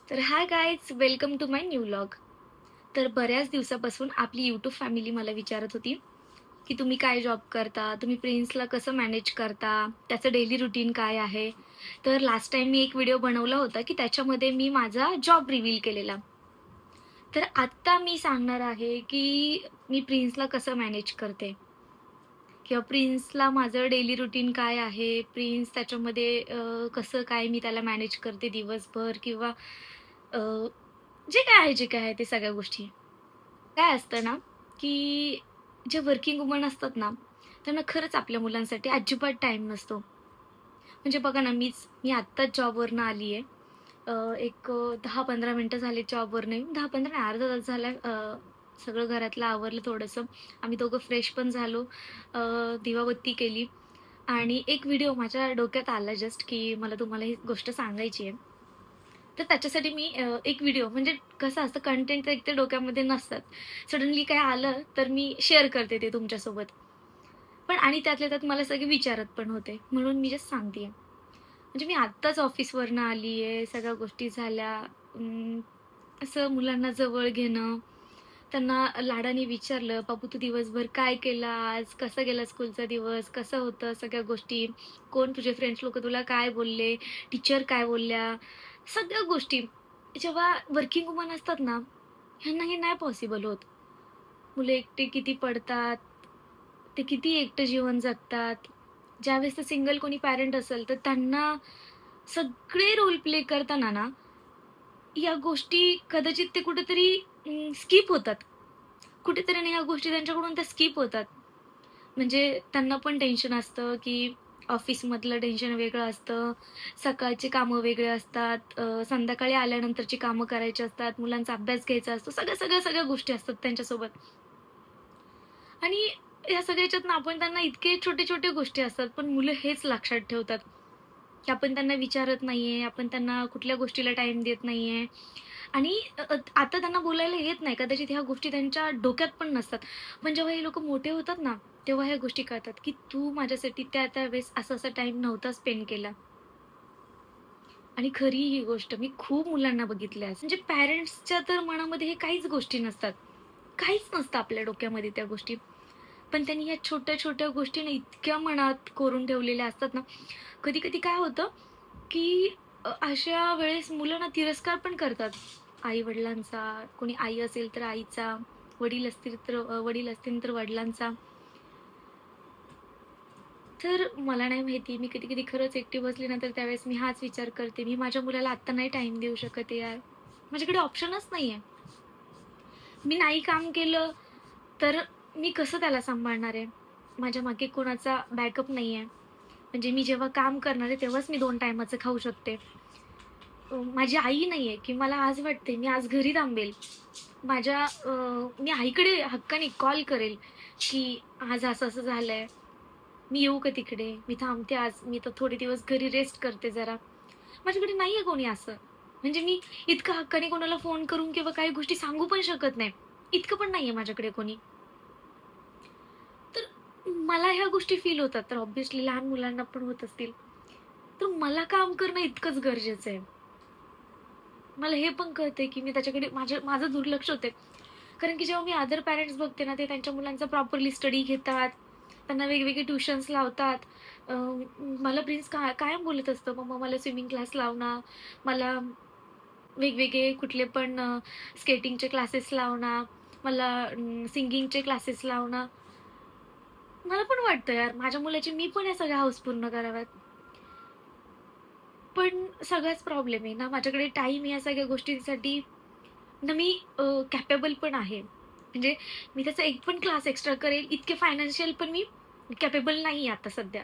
तर hi guys, welcome to my new vlog. तर बऱ्याच दिवसापासून आपली यूट्यूब फॅमिली मला विचारत होती, की तुम्ही काय जॉब करता? तुम्ही प्रिन्सला कसं मॅनेज करता? त्याचं डेली रुटीन काय आहे? तर लास्ट टाईम मी एक व्हिडिओ बनवला होता, की त्याच्यामध्ये मी माझा जॉब रिव्हील केलेला. तर आत्ता मी सांगणार आहे, की मी प्रिन्सला कसं मॅनेज करते किंवा प्रिन्सला माझं डेली रुटीन काय आहे? प्रिन्स त्याच्यामध्ये कसं काय मी त्याला मॅनेज करते दिवसभर किंवा अ, जे काय आहे ते सगळ्या गोष्टी. काय असतं ना, की जे वर्किंग वुमन असतात ना, त्यांना खरंच आपल्या मुलांसाठी अजिबात टाईम नसतो. म्हणजे बघा ना, मी आत्ताच जॉबवरनं आली आहे. एक 10-15 मिनिटं झाले जॉबवरनं येऊन. 10-15 नाही, अर्धा तास झाला. सगळं घरातलं आवरलं थोडंसं. आम्ही दोघं फ्रेश पण झालो. अ, दिवाबत्ती केली आणि एक व्हिडिओ माझ्या डोक्यात आला जस्ट, की मला तुम्हाला ही गोष्ट सांगायची आहे. तर त्याच्यासाठी मी एक व्हिडिओ म्हणजे कसं असतं कंटेंट तर एकतर डोक्यामध्ये नसतात. सडनली काय आलं तर मी शेअर करते ते तुमच्यासोबत. पण आणि त्यातल्या त्यात मला सगळे विचारत पण होते. म्हणून मी जस्ट सांगते आहे. म्हणजे मी आत्ताच ऑफिसवरनं आली आहे. सगळ्या गोष्टी झाल्या. असं मुलांना जवळ घेणं, त्यांना लाडाने विचारलं, "बाबू तू दिवसभर काय केलं आज? कसा गेला स्कूलचा दिवस? कसं होतं सगळ्या गोष्टी? कोण तुझे फ्रेंड्स लोकं तुला काय बोलले? टीचर काय बोलल्या?" सगळ्या गोष्टी. जेव्हा वर्किंग वुमन असतात ना, ह्यांना हे नाही पॉसिबल होत. मुलं एकटे किती पडतात, ते किती एकटं जीवन जगतात. ज्यावेळेस ते सिंगल कोणी पॅरेंट असेल, तर त्यांना सगळे रोल प्ले करताना ना, या गोष्टी कदाचित ते कुठेतरी स्किप होतात. कुठेतरी ना ह्या गोष्टी त्यांच्याकडून त्या स्किप होतात. म्हणजे त्यांना पण टेन्शन असतं, की ऑफिसमधलं टेन्शन वेगळं असतं, सकाळची कामं वेगळे असतात, संध्याकाळी आल्यानंतरची कामं करायची असतात, मुलांचा अभ्यास घ्यायचा असतो. सगळ्या गोष्टी असतात त्यांच्यासोबत. आणि या सगळ्या ह्याच्यातनं आपण त्यांना इतके छोटे-छोटे गोष्टी असतात, पण मुलं हेच लक्षात ठेवतात, की आपण त्यांना विचारत नाहीये, आपण त्यांना कुठल्या गोष्टीला टाईम देत नाहीये. आणि आता त्यांना बोलायला येत नाही. कदाचित ह्या गोष्टी त्यांच्या डोक्यात पण नसतात. पण जेव्हा हे लोकं मोठे होतात ना, तेव्हा ह्या गोष्टी कळतात, की तू माझ्यासाठी त्या वेळेस असा-असा टाईम नव्हता स्पेंड केला. आणि खरी ही गोष्ट मी खूप मुलांना बघितल्या. म्हणजे पॅरेंट्सच्या तर मनामध्ये हे काहीच गोष्टी नसतात. काहीच नसतं आपल्या डोक्यामध्ये त्या गोष्टी. पण त्यांनी ह्या छोट्या-छोट्या गोष्टी ना इतक्या मनात कोरून ठेवलेल्या असतात ना, कधी-कधी काय होतं, की अशा वेळेस मुलं ना तिरस्कार पण करतात आई-वडिलांचा. कोणी आई असेल तर आईचा, वडील असतील तर वडिलांचा. तर मला नाही माहिती, मी कधी-कधी खरंच एकटी बसली ना, तर त्यावेळेस मी हाच विचार करते, मी माझ्या मुलाला आत्ता नाही टाईम देऊ शकत आहे यार. माझ्याकडे ऑप्शनच नाहीये. मी नाही काम केलं, तर मी कसं त्याला सांभाळणार आहे? माझ्या मागे कोणाचा बॅकअप नाहीये. म्हणजे मी जेव्हा काम करणार आहे, तेव्हाच मी 2 टाईमाचं खाऊ शकते. माझी आई नाहीये, की मला आज वाटते मी आज घरी थांबेल. मी आईकडे हक्काने कॉल करेल, की आज असं-असं झालंय. मी येऊ का तिकडे? मी थांबते आज. मी तर थोडे दिवस घरी रेस्ट करते जरा. माझ्याकडे नाहीये कोणी असं. म्हणजे मी इतकं हक्काने कोणाला फोन करून किंवा काही गोष्टी सांगू पण शकत नाही. इतकं पण नाहीये माझ्याकडे कोणी. तर मला ह्या गोष्टी फील होतात. तर ऑब्व्हियसली लहान मुलांना पण होत असतील. तर मला काम करणं इतकंच गरजेचं आहे. मला हे पण कळतंय, की मी त्याच्याकडे माझं दुर्लक्ष होतंय. कारण की जेव्हा मी अदर पॅरेंट्स बघते ना, ते त्यांच्या मुलांचा प्रॉपरली स्टडी घेतात. त्यांना वेगवेगळे ट्युशन्स लावतात. मला प्रिन्स कायम बोलत असतं, "मम्मा मला स्विमिंग क्लास लाव ना. मला वेगवेगळे कुठले पण स्केटिंगचे क्लासेस लाव ना. मला सिंगिंगचे क्लासेस लाव ना." मला पण वाटतं यार, माझ्या मुलाची मी पण या सगळ्या हौस पूर्ण कराव्यात. पण सगळाच प्रॉब्लेम आहे ना, माझ्याकडे टाईम या सगळ्या गोष्टींसाठी ना मी कॅपेबल पण आहे. म्हणजे मी त्याचा एक पण क्लास एक्स्ट्रा करेल इतके फायनान्शियल पण मी कॅपेबल नाही आता सध्या.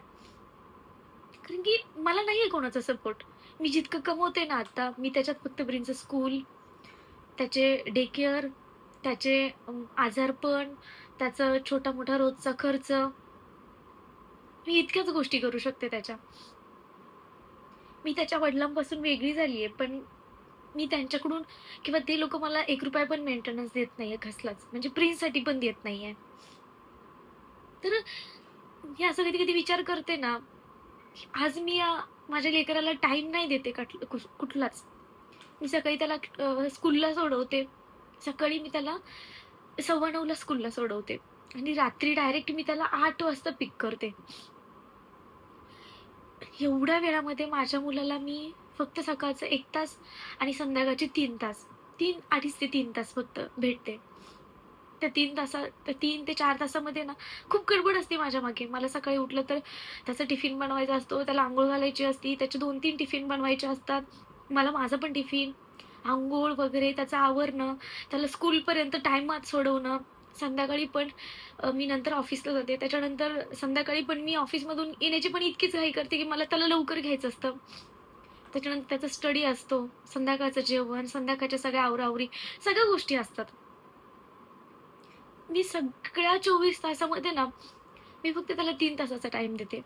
कारण की मला नाहीये कोणाचा सपोर्ट. मी जितकं कमवते ना आता, मी त्याच्यात फक्त ब्रिनचं स्कूल, त्याचे डे केअर, त्याचे आजारपण, त्याचा छोटा-मोठा रोजचा खर्च, मी इतक्याच गोष्टी करू शकते त्याच्या. मी त्याच्या वडिलांपासून वेगळी झालीये, पण मी त्यांच्याकडून किंवा ते लोकं मला ₹1 पण मेंटेनन्स देत नाहीये कसलाच. म्हणजे प्रिन्ससाठी पण देत नाहीये. तर मी असं कधी-कधी विचार करते ना, की आज मी माझ्या लेकराला टाईम नाही देते कुठलाच. मी सकाळी त्याला स्कूलला सोडवते. सकाळी मी त्याला 9:15ला स्कूलला सोडवते आणि रात्री डायरेक्ट मी त्याला 8 वाजता पिक करते. एवढ्या वेळामध्ये माझ्या मुलाला मी फक्त सकाळचं 1 तास आणि संध्याकाळचे 3 तास, 2.5 ते 3 तास फक्त भेटते. त्या 3 ते 4 तासामध्ये ना खूप गडबड असते माझ्या मागे. मला सकाळी उठलं तर त्याचा टिफिन बनवायचा असतो, त्याला अंघोळ घालायची असती, त्याचे 2-3 टिफिन बनवायचे असतात. मला माझा पण टिफिन, अंघोळ वगैरे त्याचं आवरणं, त्याला स्कूलपर्यंत टाईमात सोडवणं. संध्याकाळी पण मी नंतर ऑफिसला जाते. त्याच्यानंतर संध्याकाळी पण मी ऑफिसमधून येण्याची पण इतकीच घाई करते, की मला त्याला लवकर घ्यायचं असतं. त्याच्यानंतर त्याचा स्टडी असतो, संध्याकाळचं जेवण, संध्याकाळच्या सगळ्या आवराआवरी, सगळ्या गोष्टी असतात. मी सगळ्या 24 तासामध्ये ना, मी फक्त त्याला 3 तासाचा टाईम देते.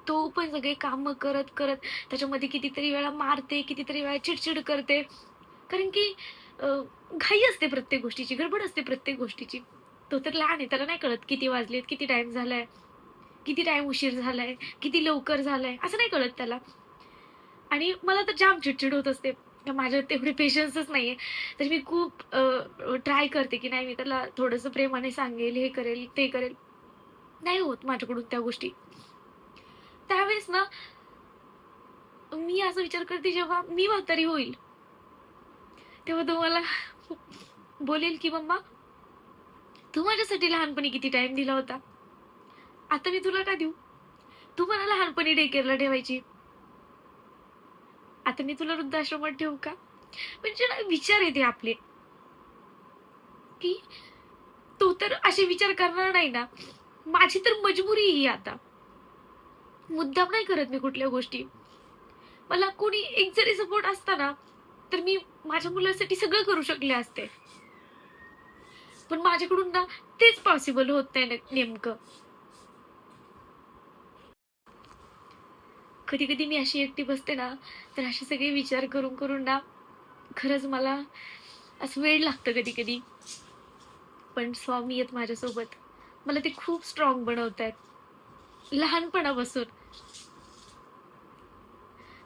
तो पण सगळे कामं करत-करत त्याच्यामध्ये कितीतरी वेळा मारते, कितीतरी वेळा चिड करते. कारण की अ, घाई असते प्रत्येक गोष्टीची, गडबड असते प्रत्येक गोष्टीची. तो तर लहान आहे, त्याला नाही कळत किती वाजलेत, किती टाईम झालाय, किती टाईम उशीर झालाय, किती लवकर झालाय, असं नाही कळत त्याला. आणि मला तर जाम चिडचिड होत असते. माझ्यात तेवढे पेशन्सच नाहीये. तर मी खूप ट्राय करते, की नाही मी त्याला थोडंसं प्रेमाने सांगेल, हे करेल, ते करेल. नाही होत माझ्याकडून त्या गोष्टी. त्यावेळेस ना, मी असा विचार करते जेव्हा मी म्हातारी होईल, तेव्हा तो मला बोलेल, की "मम्मा, तू माझ्यासाठी लहानपणी किती टाईम दिला होता. आता मी तुला का देऊ? तू मला लहानपणी डे केअरला ठेवायची. आता मी तुला वृद्धाश्रमात ठेवू का?" म्हणजे ना विचार येते आपले, की तो तर असे विचार करणार नाही ना. माझी तर मजबुरी ही आता. मुद्दाम नाही करत मी कुठल्या गोष्टी. मला कोणी एक जरी सपोर्ट असता ना, तर मी माझ्या मुलासाठी सगळं करू शकले असते. पण माझ्याकडून ना तेच पॉसिबल होत नाही नेमकं. कधी-कधी मी अशी एकटी बसते ना, तर असे सगळे विचार करून ना, खरंच मला असं वेड लागतं कधी-कधी. पण स्वामी आहेत माझ्यासोबत. मला ते खूप स्ट्राँग बनवतायत. लहानपणापासून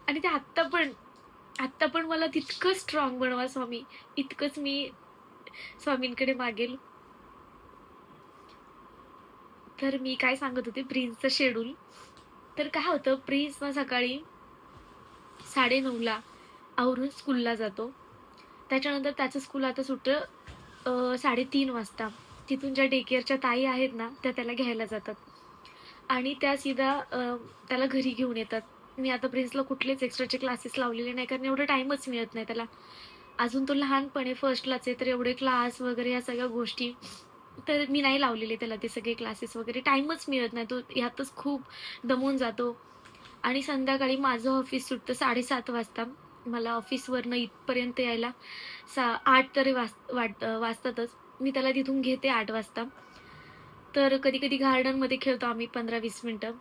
आणि ते आत्ता पण मला तितकं स्ट्राँग बनवा स्वामी, इतकंच मी स्वामींकडे मागेल. तर मी काय सांगत होते प्रिन्सचं शेड्यूल. तर काय होतं प्रिन्स ना सकाळी 9:30ला आवरून स्कूलला जातो. त्याच्यानंतर त्याचं स्कूल आता सुटतं 3:30 वाजता. तिथून ज्या डे केअरच्या ताई आहेत ना, त्या त्याला घ्यायला जातात आणि त्या सीधा त्याला घरी घेऊन येतात. मी आता प्रिन्सला कुठलेच एक्स्ट्राचे क्लासेस लावलेले नाही, कारण एवढा टाईमच मिळत नाही त्याला. अजून तो लहानपण आहे, फर्स्टलाच आहे, तर एवढे क्लास वगैरे या सगळ्या गोष्टी तर मी नाही लावलेले त्याला ते सगळे क्लासेस वगैरे. टाईमच मिळत नाही. तो ह्यातच खूप दमून जातो आणि संध्याकाळी माझं ऑफिस सुटतं 7:30 वाजता. मला ऑफिसवरनं इथपर्यंत यायला 8 तरी वाजतातच. मी त्याला तिथून घेते 8 वाजता. तर कधी-कधी गार्डनमध्ये खेळतो आम्ही 15-20 मिनिटं.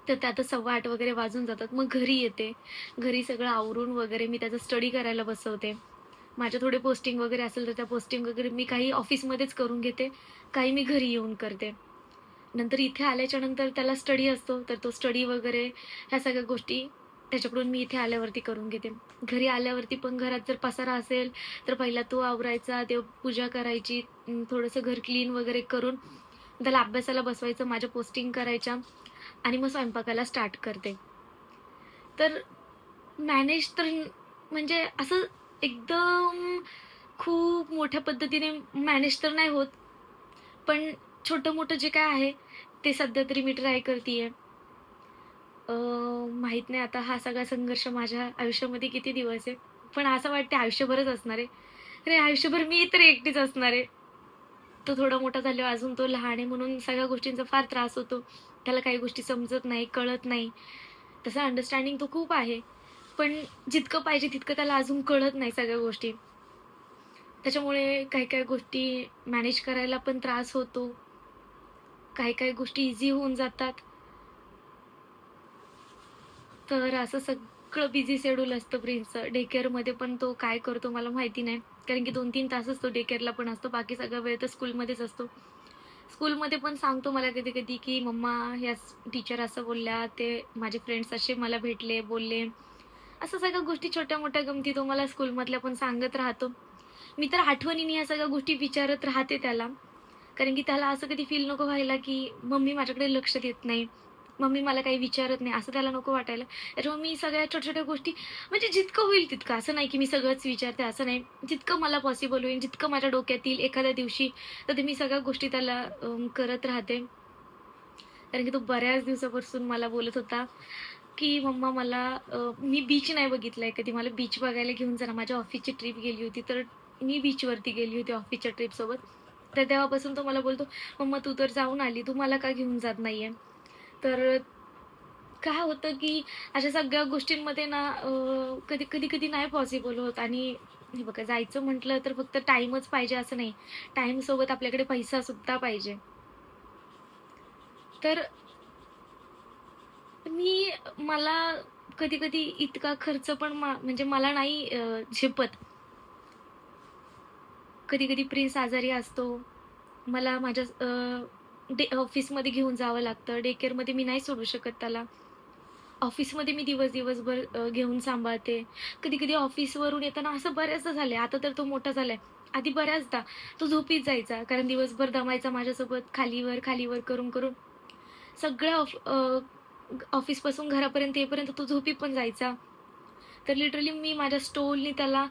तर त्यातच 8:15 वगैरे वाजून जातात. मग घरी येते. घरी सगळं आवरून वगैरे मी त्याचा स्टडी करायला बसवते. माझ्या थोडे पोस्टिंग वगैरे असेल तर त्या पोस्टिंग वगैरे मी काही ऑफिसमध्येच करून घेते, काही मी घरी येऊन करते. नंतर इथे आल्याच्यानंतर त्याला स्टडी असतो, तर तो स्टडी वगैरे ह्या सगळ्या गोष्टी त्याच्याकडून मी इथे आल्यावरती करून घेते. घरी आल्यावरती पण घरात जर पसारा असेल, तर पहिला तो आवरायचा, देवपूजा करायची, थोडंसं घर क्लीन वगैरे करून त्याला अभ्यासाला बसवायचं, माझ्या पोस्टिंग करायच्या आणि मग स्वयंपाकाला स्टार्ट करते. तर मॅनेज तर म्हणजे असं एकदम खूप मोठ्या पद्धतीने मॅनेज तर नाही होत. पण छोटं-मोठं जे काय आहे, ते सध्या तरी मी ट्राय करतीये. अ, माहीत नाही आता हा सगळा संघर्ष माझ्या आयुष्यामध्ये किती दिवस आहे. पण असं वाटतं आयुष्यभरच असणार आहे. अरे, आयुष्यभर मी तर एकटीच असणार आहे. तो थोडा मोठा झाल्यावर अजून तो लहान आहे म्हणून सगळ्या गोष्टींचा फार त्रास होतो. त्याला काही गोष्टी समजत नाही, कळत नाही. तसा अंडरस्टँडिंग तो खूप आहे. पण जितकं पाहिजे तितकं त्याला अजून कळत नाही सगळ्या गोष्टी. त्याच्यामुळे काही-काही गोष्टी मॅनेज करायला पण त्रास होतो. काही-काही गोष्टी ईझी होऊन जातात. तर असं सगळं बिझी शेड्यूल असतं प्रिन्सचं. डे केअरमध्ये पण तो काय करतो मला माहिती नाही. कारण की 2-3 तासच तो डे केअरला पण असतो. बाकी सगळा वेळ तर स्कूलमध्येच असतो. स्कूलमध्ये पण सांगतो मला कधी-कधी, की "मम्मा ह्या टीचर असं बोलल्या, ते माझे फ्रेंड्स असे मला भेटले, बोलले." असं सगळ्या गोष्टी छोट्या-मोठ्या गमती तो मला स्कूलमधल्या पण सांगत राहतो. मी तर आठवणीने या सगळ्या गोष्टी विचारत राहते त्याला. कारण की त्याला असं कधी फील नको व्हायला, की मम्मी माझ्याकडे लक्ष देत नाही. मम्मी मला काही विचारत नाही, असं त्याला नको वाटायला. त्याच्यामुळे मी सगळ्या छोट्या-छोट्या गोष्टी म्हणजे जितकं होईल तितकं, असं नाही की मी सगळंच विचारते, असं नाही. जितकं मला पॉसिबल होईल, जितकं माझ्या डोक्यात येईल एखाद्या दिवशी, तर ते मी सगळ्या गोष्टी त्याला करत राहते. कारण की तो बऱ्याच दिवसापासून मला बोलत होता, की "मम्मा मला मी बीच नाही बघितलाय कधी. मला बीच बघायला घेऊन जा ना." माझ्या ऑफिसची ट्रिप गेली होती, तर मी बीचवरती गेली होती ऑफिसच्या ट्रिपसोबत. तर तेव्हापासून तो मला बोलतो, "मम्मा तू तर जाऊन आली, तू मला का घेऊन जात नाहीये?" तर काय होतं, की अशा सगळ्या गोष्टींमध्ये ना कधी-कधी नाही पॉसिबल होत आणि हे बघा जायचं म्हटलं तर फक्त टाईमच पाहिजे असं नाही. टाईमसोबत आपल्याकडे पैसासुद्धा पाहिजे. तर मी मला कधी-कधी इतका खर्च पण म्हणजे मला नाही झेपत. कधी-कधी प्रिन्स आजारी असतो. मला माझ्या ऑफिसमध्ये घेऊन जावं लागतं. डे केअरमध्ये मी नाही सोडू शकत त्याला. ऑफिसमध्ये मी दिवसभर घेऊन सांभाळते. कधी-कधी ऑफिसवरून येताना असं बऱ्याचदा झालंय. आता तर तो मोठा झालाय. आधी बऱ्याचदा तो झोपीत जायचा. कारण दिवसभर दमायचा माझ्यासोबत खालीवर, खालीवर करून-करून. सगळ्या ऑफिसपासून घरापर्यंत येईपर्यंत तो झोपी पण जायचा. तर लिटरली मी माझ्या स्टोलनी त्याला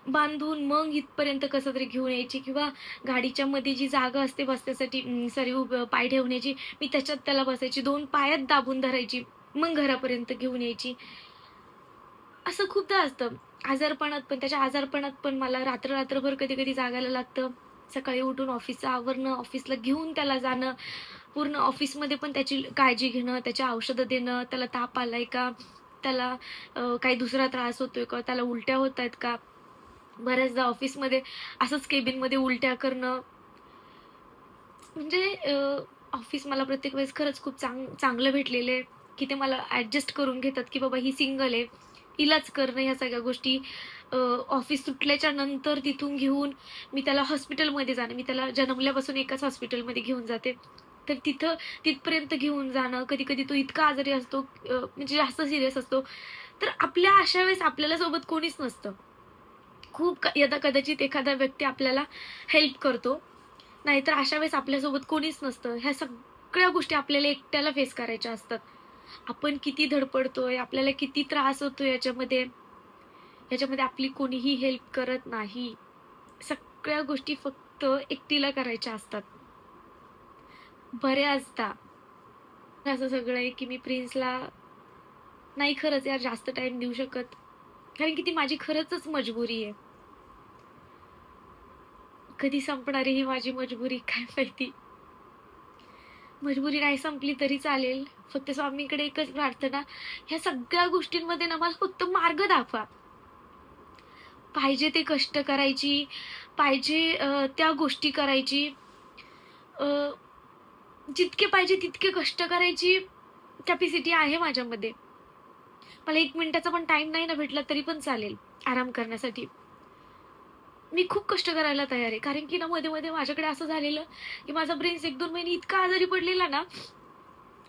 बांधून मग इथपर्यंत कसं तरी घेऊन यायची किंवा गाडीच्या मध्ये जी जागा असते बसण्यासाठी सॉरी पाय ठेवण्याची, मी त्याच्यात त्याला बसायची. 2 पायात दाबून धरायची. मग घरापर्यंत घेऊन यायची. असं खूपदा असतं. आजारपणात पण त्याच्या आजारपणात पण मला रात्र-रात्रभर कधी-कधी जागायला लागतं. सकाळी उठून ऑफिसचं आवरणं, ऑफिसला घेऊन त्याला जाणं, पूर्ण ऑफिसमध्ये पण त्याची काळजी घेणं, त्याची औषधं देणं, त्याला ताप आलाय का? त्याला काही दुसरा त्रास होतोय का? त्याला उलट्या होतायत का? बऱ्याचदा ऑफिसमध्ये असंच केबिनमध्ये उलट्या करणं. म्हणजे ऑफिस मला प्रत्येक वेळेस खरंच खूप चांगलं भेटलेलं आहे, की ते मला ॲडजस्ट करून घेतात, की बाबा ही सिंगल आहे. हिलाच करणं ह्या सगळ्या गोष्टी. ऑफिस सुटल्याच्या नंतर तिथून घेऊन मी त्याला हॉस्पिटलमध्ये जाणं. मी त्याला जन्मल्यापासून एकाच हॉस्पिटलमध्ये घेऊन जाते. तर तिथपर्यंत घेऊन जाणं. कधी-कधी तो इतका आजारी असतो म्हणजे जास्त सीरियस असतो. तर आपल्या अशा वेळेस आपल्याला सोबत कोणीच नसतं. खूप कदाचित एखादा व्यक्ती आपल्याला हेल्प करतो. नाहीतर अशा वेळेस आपल्यासोबत कोणीच नसतं. ह्या सगळ्या गोष्टी आपल्याला एकट्याला फेस करायच्या असतात. आपण किती धडपडतोय, आपल्याला किती त्रास होतोय याच्यामध्ये आपली कोणीही हेल्प करत नाही. सगळ्या गोष्टी फक्त एकटीला करायच्या असतात. बऱ्याचदा असं सगळं आहे, की मी प्रिन्सला नाही खरंच यार जास्त टाईम देऊ शकत. कारण की ती माझी खरंचच मजबुरी आहे. कधी संपणार आहे ही माझी मजबुरी काय माहिती? मजबुरी नाही संपली तरी चालेल. फक्त स्वामींकडे एकच प्रार्थना, ह्या सगळ्या गोष्टींमध्ये ना मला फक्त मार्ग दाखवा. पाहिजे ते कष्ट करायची, पाहिजे त्या गोष्टी करायची, अ, जितके पाहिजे तितके कष्ट करायची कॅपॅसिटी आहे माझ्यामध्ये. मला 1 मिनिटाचा पण टाईम नाही ना भेटला तरी पण चालेल आराम करण्यासाठी. मी खूप कष्ट करायला तयार आहे. कारण की ना मध्ये-मध्ये माझ्याकडे असं झालेलं, की माझा प्रिन्स 1-2 महिने इतका आजारी पडलेला ना,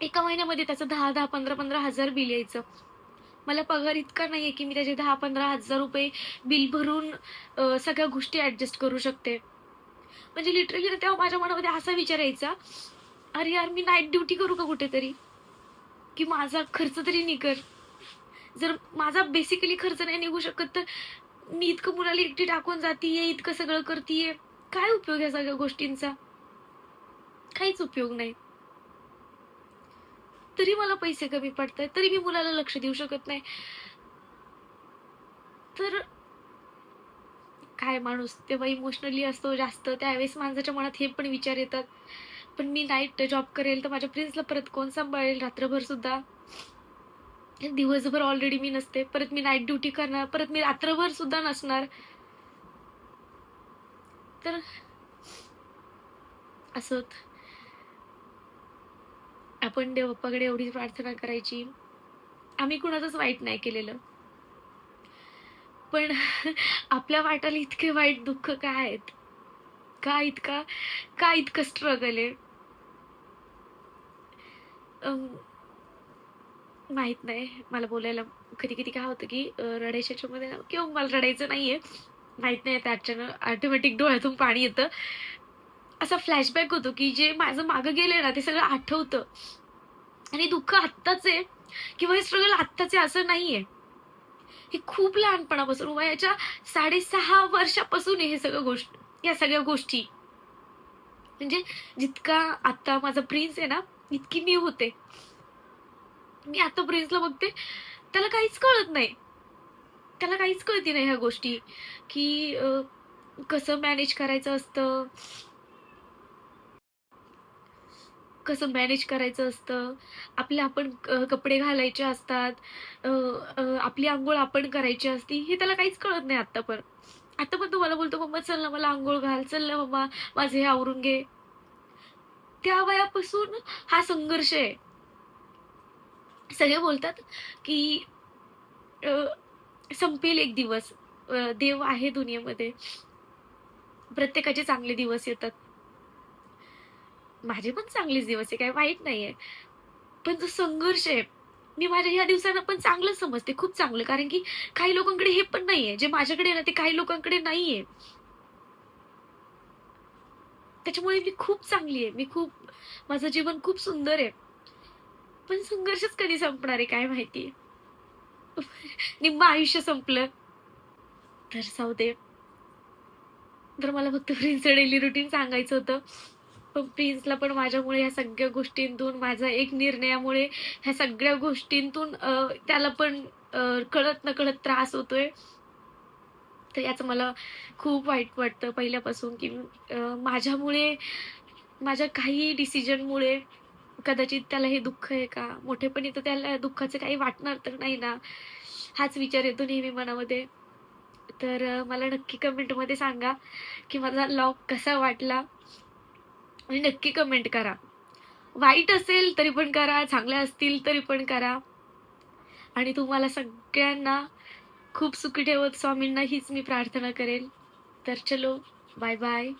एका महिन्यामध्ये त्याचं 10,000 15,000 बिल यायचं. मला पगार इतका नाहीये, की मी त्याचे 10,000-15,000 बिल भरून सगळ्या गोष्टी ॲडजस्ट करू शकते. म्हणजे लिटरली ना तेव्हा माझ्या मनामध्ये असा विचार यायचा, "अरे यार, मी नाईट ड्युटी करू का कुठेतरी? की माझा खर्च तरी निघेल." जर माझा बेसिकली खर्च नाही निघू शकत, तर मी इतकं मुलाला एकटी टाकून जातीये, इतकं सगळं करतीये, काय उपयोग या सगळ्या गोष्टींचा? काहीच उपयोग नाही. तरी मला पैसे कमी पडतायत, तरी मी मुलाला लक्ष देऊ शकत नाही. तर काय माणूस तेव्हा इमोशनली असतो जास्त, त्यावेळेस माणसाच्या मनात हे पण विचार येतात. पण मी नाईट जॉब करेल, तर माझ्या प्रिन्सला परत कोण सांभाळेल रात्रभर सुद्धा? दिवसभर ऑलरेडी मी नसते. परत मी नाईट ड्युटी करणार, परत मी रात्रभर सुद्धा नसणार. तर असं होतं. आपण देवबाप्पाकडे एवढीच प्रार्थना करायची. आम्ही कुणाचंच वाईट नाही केलेलं. पण आपल्या वाट्याला इतके वाईट दुःख का आहेत? का इतका का इतकं स्ट्रगल आहे? अं, माहीत नाही. मला बोलायला कधी-कधी काय होतं, की रडायच्या ह्याच्यामध्ये ना किंवा मला रडायचं नाहीये, माहीत नाही त्याच्यानं ऑटोमॅटिक डोळ्यातून पाणी येतं. असा फ्लॅशबॅक होतो, की जे माझं मागं गेलंय ना, ते सगळं आठवतं आणि दुःख आत्ताच आहे किंवा हे स्ट्रगल आत्ताच आहे असं नाहीये. हे खूप लहानपणापासून वयाच्या 6.5 वर्षापासून आहे हे सगळं या सगळ्या गोष्टी. म्हणजे जितका आता माझा प्रिन्स आहे ना, इतकी मी होते. मी आता प्रिन्सला बघते, त्याला काहीच कळत नाही. त्याला काहीच कळती नाही ह्या गोष्टी, की कसं मॅनेज करायचं असतं, कसं मॅनेज करायचं असतं. आपले आपण कपडे घालायचे असतात. अ, अ, आपली अंघोळ आपण करायची असती. हे त्याला काहीच कळत नाही आत्ता पण. आता पण तो मला बोलतो, "मम्मा चल ना मला अंघोळ घाल. चल ना मम्मा माझं हे आवरून घे." त्या वयापासून हा संघर्ष आहे. सगळे बोलतात, की अ, संपेल एक दिवस. देव आहे दुनियेमध्ये. प्रत्येकाचे चांगले दिवस येतात. माझे पण चांगलेच दिवस आहे, काही वाईट नाहीये. पण जो संघर्ष आहे, मी माझ्या ह्या दिवसांना पण चांगलं समजते, खूप चांगलं. कारण की काही लोकांकडे हे पण नाहीये. जे माझ्याकडे आहे ना, ते काही लोकांकडे नाहीये. त्याच्यामुळे मी खूप चांगली आहे. माझं जीवन खूप सुंदर आहे. पण संघर्षच कधी संपणार आहे काय माहिती? निम्मं आयुष्य संपलं, तर जाऊ दे. तर मला फक्त प्रिन्सचं डेली रुटीन सांगायचं होतं. पण प्रिन्सला पण माझ्यामुळे ह्या सगळ्या गोष्टींतून, माझ्या एक निर्णयामुळे ह्या सगळ्या गोष्टींतून त्याला पण कळत-नकळत त्रास होतोय. तर याचं मला खूप वाईट वाटतं पहिल्यापासून, की माझ्यामुळे, माझ्या काही डिसिजनमुळे कदाचित त्याला हे दुःख आहे का? मोठेपणी तर त्याला दुःखाचं काही वाटणार तर नाही ना? हाच विचार येतो नेहमी मनामध्ये. तर मला नक्की कमेंटमध्ये सांगा, की माझा व्लॉग कसा वाटला आणि नक्की कमेंट करा. वाईट असेल तरी पण करा, चांगल्या असतील तरी पण करा आणि तुम्हाला सगळ्यांना खूप सुखी ठेवत स्वामींना हीच मी प्रार्थना करेल. तर चलो बाय बाय.